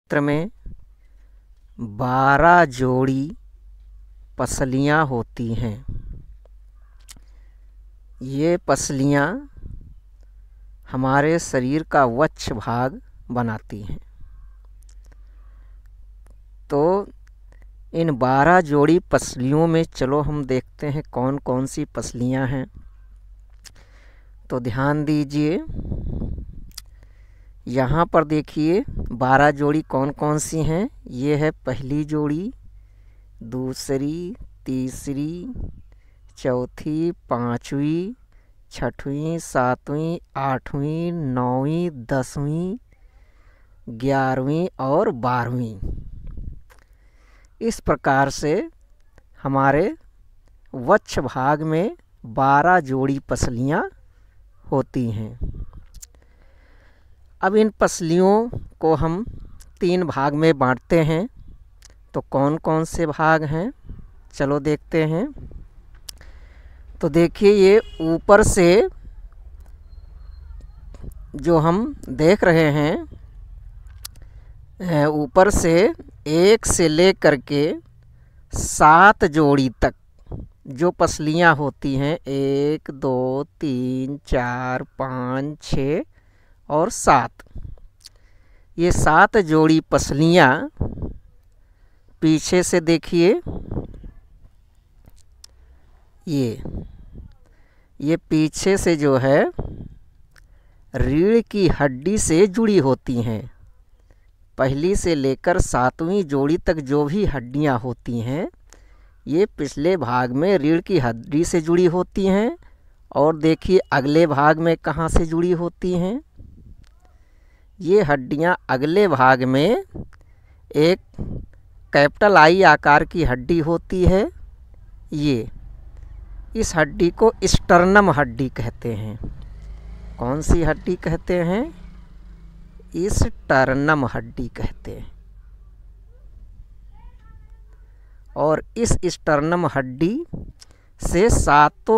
चित्र में 12 जोड़ी पसलियाँ होती हैं। ये पसलियाँ हमारे शरीर का वक्ष भाग बनाती हैं। तो इन 12 जोड़ी पसलियों में चलो हम देखते हैं कौन कौन सी पसलियाँ हैं। तो ध्यान दीजिए, यहाँ पर देखिए 12 जोड़ी कौन कौन सी हैं। ये है पहली जोड़ी, दूसरी, तीसरी, चौथी, पाँचवीं, छठवीं, सातवीं, आठवीं, नौवीं, 10वीं, 11वीं और 12वीं। इस प्रकार से हमारे वक्ष भाग में 12 जोड़ी पसलियाँ होती हैं। अब इन पसलियों को हम 3 भाग में बांटते हैं। तो कौन कौन से भाग हैं, चलो देखते हैं। तो देखिए, ये ऊपर से जो हम देख रहे हैं, ऊपर से 1 से लेकर के 7 जोड़ी तक जो पसलियाँ होती हैं, 1, 2, 3, 4, 5, 6 और 7, ये 7 जोड़ी पसलियाँ पीछे से देखिए, ये पीछे से जो है रीढ़ की हड्डी से जुड़ी होती हैं। पहली से लेकर 7वीं जोड़ी तक जो भी हड्डियां होती हैं, ये पिछले भाग में रीढ़ की हड्डी से जुड़ी होती हैं। और देखिए अगले भाग में कहाँ से जुड़ी होती हैं। ये हड्डियां अगले भाग में एक कैपिटल आई आकार की हड्डी होती है। ये इस हड्डी को स्टर्नम हड्डी कहते हैं। कौन सी हड्डी कहते हैं? स्टर्नम हड्डी कहते हैं। और इस स्टर्नम हड्डी से 7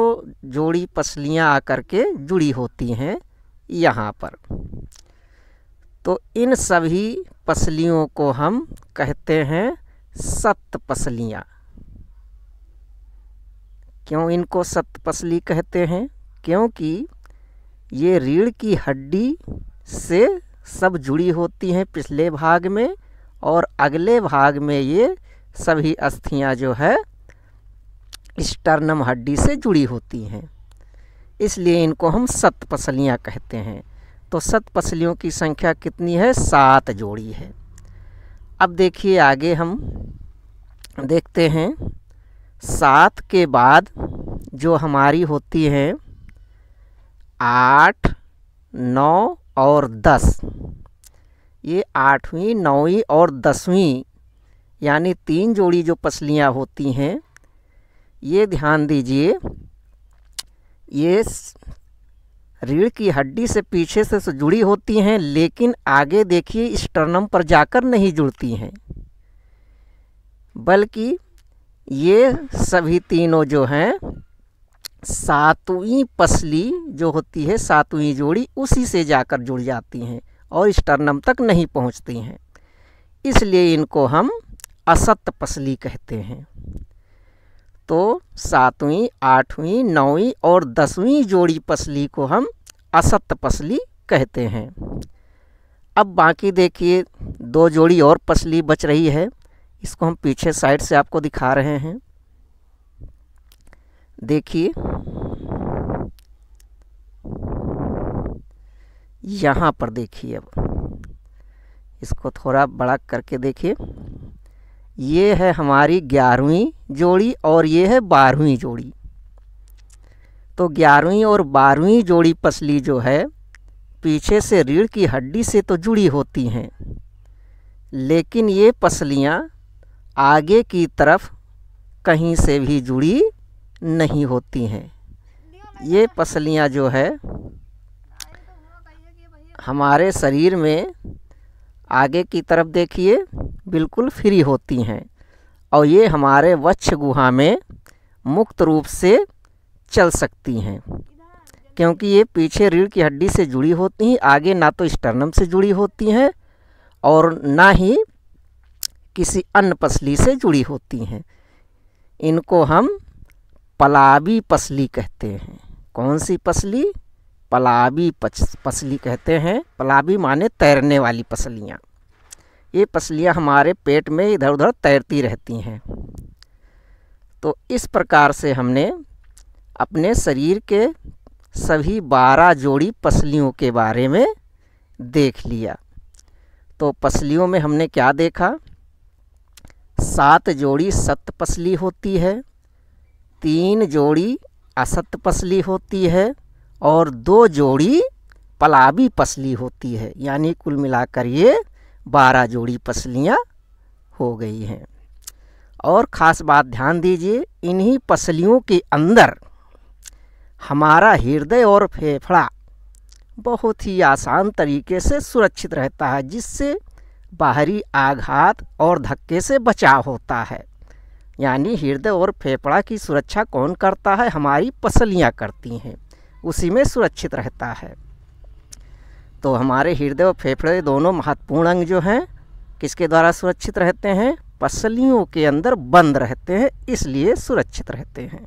जोड़ी पसलियां आकर के जुड़ी होती हैं यहाँ पर। तो इन सभी पसलियों को हम कहते हैं सत पसलियाँ। क्यों इनको सत पसली कहते हैं? क्योंकि ये रीढ़ की हड्डी से सब जुड़ी होती हैं पिछले भाग में, और अगले भाग में ये सभी अस्थियां जो है स्टर्नम हड्डी से जुड़ी होती हैं। इसलिए इनको हम सत पसलियाँ कहते हैं। तो सत पसलियों की संख्या कितनी है? 7 जोड़ी है। अब देखिए आगे हम देखते हैं 7 के बाद जो हमारी होती हैं 8, 9 और 10। ये 8वीं, 9वीं और 10वीं यानी 3 जोड़ी जो पसलियाँ होती हैं, ये ध्यान दीजिए, ये रीढ़ की हड्डी से पीछे से जुड़ी होती हैं, लेकिन आगे देखिए स्टर्नम पर जाकर नहीं जुड़ती हैं, बल्कि ये सभी तीनों जो हैं 7वीं पसली जो होती है, 7वीं जोड़ी, उसी से जाकर जुड़ जाती हैं और स्टर्नम तक नहीं पहुंचती हैं। इसलिए इनको हम असत पसली कहते हैं। तो 7वीं, 8वीं, 9वीं और 10वीं जोड़ी पसली को हम असत पसली कहते हैं। अब बाकी देखिए 2 जोड़ी और पसली बच रही है। इसको हम पीछे साइड से आपको दिखा रहे हैं। देखिए यहाँ पर देखिए, अब इसको थोड़ा बड़ा करके देखिए, ये है हमारी 11वीं जोड़ी और ये है 12वीं जोड़ी। तो 11वीं और 12वीं जोड़ी पसली जो है पीछे से रीढ़ की हड्डी से तो जुड़ी होती हैं, लेकिन ये पसलियाँ आगे की तरफ कहीं से भी जुड़ी नहीं होती हैं। ये पसलियाँ जो है हमारे शरीर में आगे की तरफ देखिए बिल्कुल फ्री होती हैं, और ये हमारे वक्ष गुहा में मुक्त रूप से चल सकती हैं, क्योंकि ये पीछे रीढ़ की हड्डी से जुड़ी होती हैं, आगे ना तो स्टर्नम से जुड़ी होती हैं और ना ही किसी अन्य पसली से जुड़ी होती हैं। इनको हम पलाबी पसली कहते हैं। कौन सी पसली? पलाबी पसली कहते हैं। पलाबी माने तैरने वाली पसलियाँ। ये पसलियाँ हमारे पेट में इधर उधर तैरती रहती हैं। तो इस प्रकार से हमने अपने शरीर के सभी 12 जोड़ी पसलियों के बारे में देख लिया। तो पसलियों में हमने क्या देखा? 7 जोड़ी सत्य पसली होती है, 3 जोड़ी असत्य पसली होती है और 2 जोड़ी पलाबी पसली होती है। यानी कुल मिलाकर ये 12 जोड़ी पसलियाँ हो गई हैं। और ख़ास बात ध्यान दीजिए, इन्हीं पसलियों के अंदर हमारा हृदय और फेफड़ा बहुत ही आसान तरीके से सुरक्षित रहता है, जिससे बाहरी आघात और धक्के से बचाव होता है। यानी हृदय और फेफड़ा की सुरक्षा कौन करता है? हमारी पसलियाँ करती हैं, उसी में सुरक्षित रहता है। तो हमारे हृदय और फेफड़े दोनों महत्वपूर्ण अंग जो हैं किसके द्वारा सुरक्षित रहते हैं? पसलियों के अंदर बंद रहते हैं, इसलिए सुरक्षित रहते हैं।